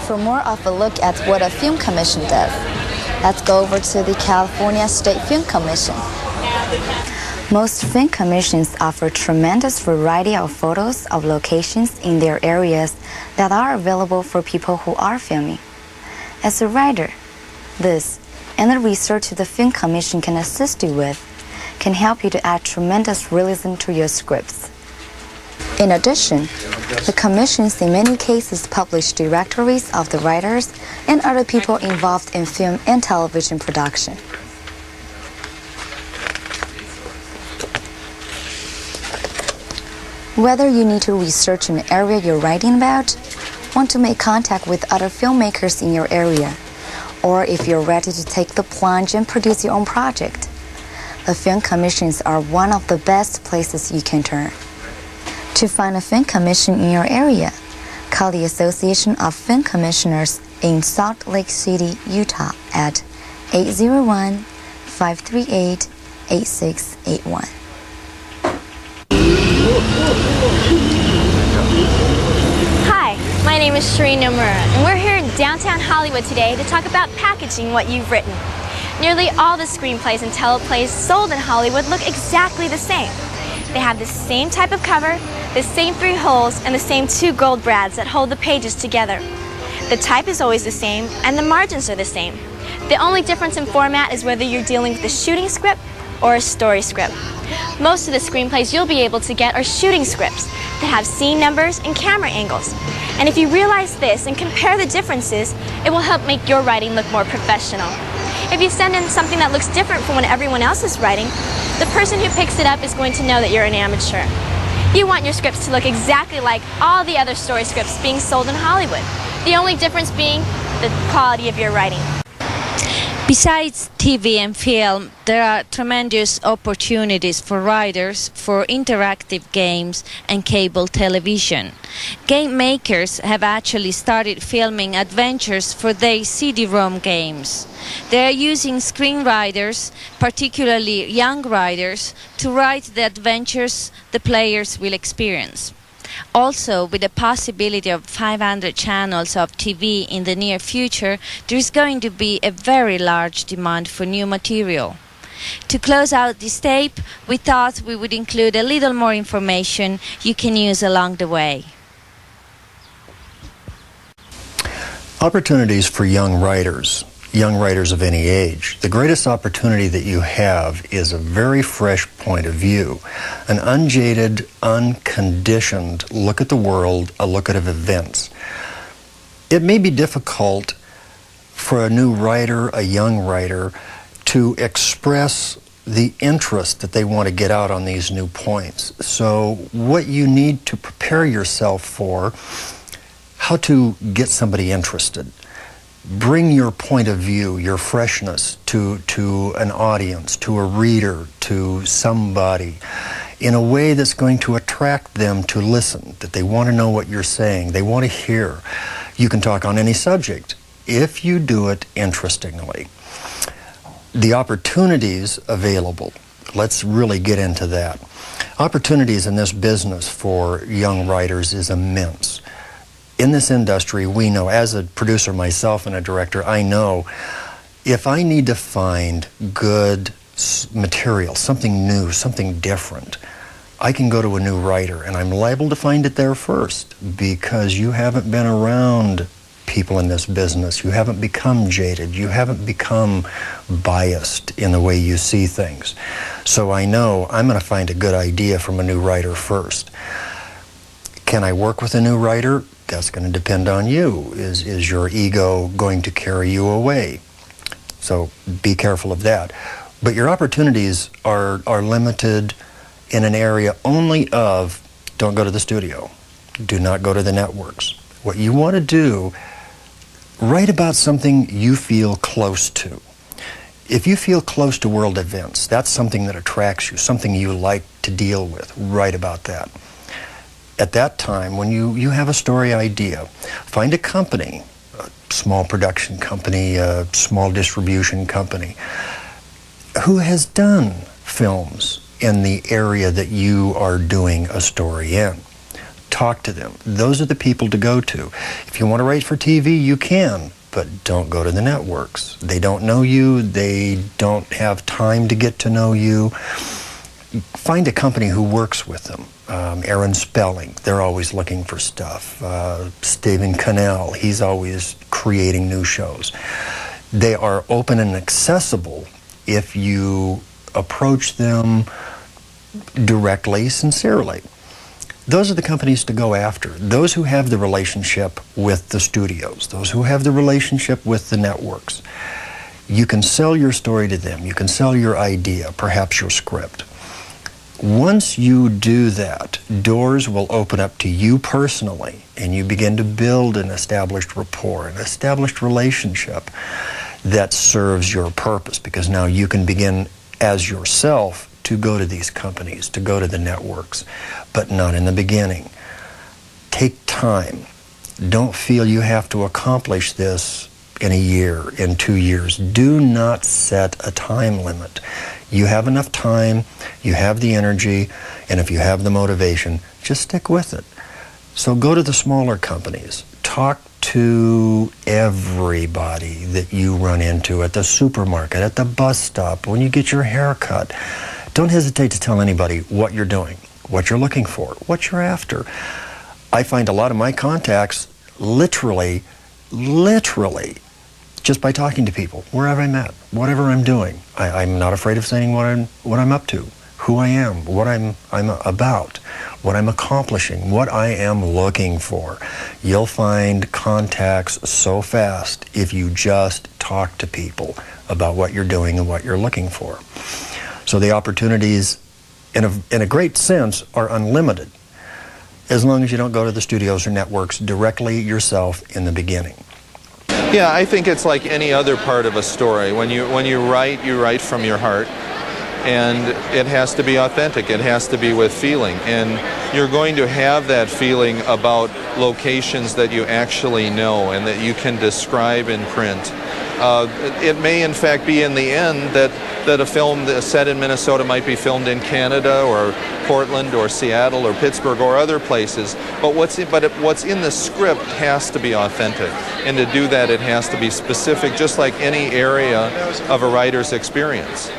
For more of a look at what a film commission does, let's go over to the California State Film Commission. Most film commissions offer tremendous variety of photos of locations in their areas that are available for people who are filming. As a writer, this and the research the film commission can assist you with can help you to add tremendous realism to your scripts. In addition, the commissions in many cases publish directories of the writers and other people involved in film and television production. Whether you need to research an area you're writing about, want to make contact with other filmmakers in your area, or if you're ready to take the plunge and produce your own project, the film commissions are one of the best places you can turn. To find a film commission in your area, call the Association of Film Commissioners in Salt Lake City, Utah at 801-538-8681. Hi, my name is Shireen Nomura, and we're here in downtown Hollywood today to talk about packaging what you've written. Nearly all the screenplays and teleplays sold in Hollywood look exactly the same. They have the same type of cover, the same 3 holes, and the same 2 gold brads that hold the pages together. The type is always the same, and the margins are the same. The only difference in format is whether you're dealing with a shooting script or a story script. Most of the screenplays you'll be able to get are shooting scripts that have scene numbers and camera angles. And if you realize this and compare the differences, it will help make your writing look more professional. If you send in something that looks different from what everyone else is writing, the person who picks it up is going to know that you're an amateur. You want your scripts to look exactly like all the other story scripts being sold in Hollywood, the only difference being the quality of your writing. Besides TV and film, there are tremendous opportunities for writers for interactive games and cable television. Game makers have actually started filming adventures for their CD-ROM games. They are using screenwriters, particularly young writers, to write the adventures the players will experience. Also, with the possibility of 500 channels of TV in the near future, there is going to be a very large demand for new material. To close out this tape, we thought we would include a little more information you can use along the way. Opportunities for young writers of any age. The greatest opportunity that you have is a very fresh point of view, an unjaded, unconditioned look at the world, a look at events. It may be difficult for a new writer, a young writer, to express the interest that they want to get out on these new points. So what you need to prepare yourself for, how to get somebody interested. Bring your point of view, your freshness to an audience, to a reader, to somebody in a way that's going to attract them to listen, that they want to know what you're saying, they want to hear. You can talk on any subject if you do it interestingly. The opportunities available, let's really get into that. Opportunities in this business for young writers is immense. In this industry, we know, as a producer myself and a director, I know if I need to find good material, something new, something different, I can go to a new writer, and I'm liable to find it there first because you haven't been around people in this business. You haven't become jaded. You haven't become biased in the way you see things. So I know I'm going to find a good idea from a new writer first. Can I work with a new writer? That's going to depend on you. Is your ego going to carry you away? So be careful of that. But your opportunities are limited in an area only of don't go to the studio. Do not go to the networks. What you want to do, write about something you feel close to. If you feel close to world events, that's something that attracts you, something you like to deal with. Write about that. At that time, when you have a story idea, find a company, a small production company, a small distribution company, who has done films in the area that you are doing a story in. talk to them. Those are the people to go to. If you want to write for TV, you can, but don't go to the networks. They don't know you. They don't have time to get to know you. Find a company who works with them. Aaron Spelling, they're always looking for stuff. Stephen Cannell, he's always creating new shows. They are open and accessible if you approach them directly, sincerely. Those are the companies to go after. Those who have the relationship with the studios, those who have the relationship with the networks. You can sell your story to them. You can sell your idea, perhaps your script. Once you do that, doors will open up to you personally, and you begin to build an established rapport, an established relationship that serves your purpose, because now you can begin as yourself to go to these companies, to go to the networks, but not in the beginning. Take time. Don't feel you have to accomplish this in a year, in 2 years. Do not set a time limit. You have enough time, you have the energy, and if you have the motivation, just stick with it. So go to the smaller companies. Talk to everybody that you run into at the supermarket, at the bus stop, when you get your hair cut. Don't hesitate to tell anybody what you're doing, what you're looking for, what you're after. I find a lot of my contacts literally, just by talking to people, wherever I'm at, whatever I'm doing. I'm not afraid of saying what I'm up to, who I am, what I'm about, what I'm accomplishing, what I am looking for. You'll find contacts so fast if you just talk to people about what you're doing and what you're looking for. So the opportunities, in a great sense, are unlimited, as long as you don't go to the studios or networks directly yourself in the beginning. Yeah, I think it's like any other part of a story. When you write from your heart, and it has to be authentic. It has to be with feeling, and you're going to have that feeling about locations that you actually know and that you can describe in print. It may in fact be in the end that a film set in Minnesota might be filmed in Canada or Portland or Seattle or Pittsburgh or other places, but what's in the script has to be authentic, and to do that it has to be specific, just like any area of a writer's experience.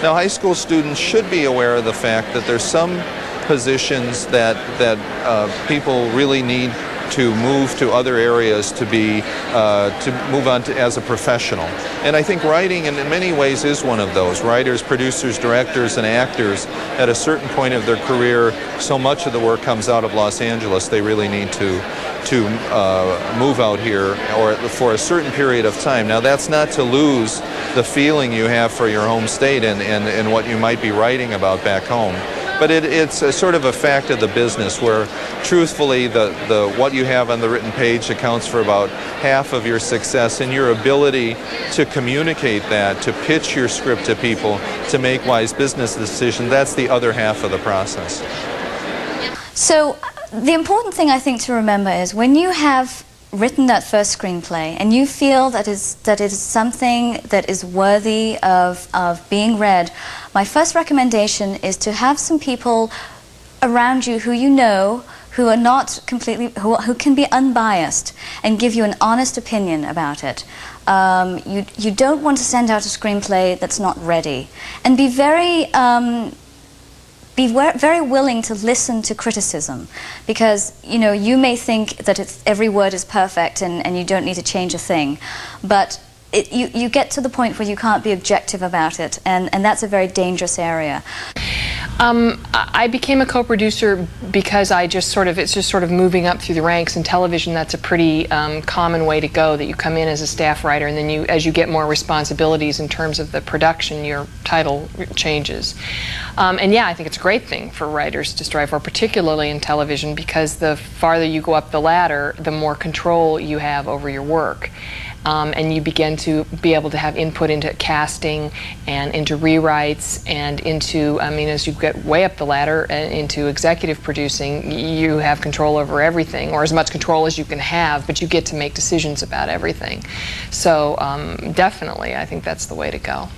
Now, high school students should be aware of the fact that there's some positions that people really need to move to other areas to move on to as a professional. And I think writing in many ways is one of those. Writers, producers, directors, and actors, at a certain point of their career, so much of the work comes out of Los Angeles, they really need to move out here or for a certain period of time. Now, that's not to lose the feeling you have for your home state and what you might be writing about back home. But it's a sort of a fact of the business where, truthfully, what you have on the written page accounts for about half of your success, and your ability to communicate that, to pitch your script to people, to make wise business decisions, that's the other half of the process. So the important thing I think to remember is when you have written that first screenplay and you feel that it is something that is worthy of being read, my first recommendation is to have some people around you who you know, who are not completely, who can be unbiased and give you an honest opinion about it. You don't want to send out a screenplay that's not ready, and be very willing to listen to criticism, because you may think that every word is perfect and you don't need to change a thing, but you get to the point where you can't be objective about it, and that's a very dangerous area. I became a co-producer because it's just sort of moving up through the ranks in television. That's a pretty common way to go, that you come in as a staff writer, and then as you get more responsibilities in terms of the production, your title changes. And yeah, I think it's a great thing for writers to strive for, particularly in television, because the farther you go up the ladder, the more control you have over your work. And you begin to be able to have input into casting and into rewrites and into, as you get way up the ladder into executive producing, you have control over everything, or as much control as you can have, but you get to make decisions about everything. So definitely, I think that's the way to go.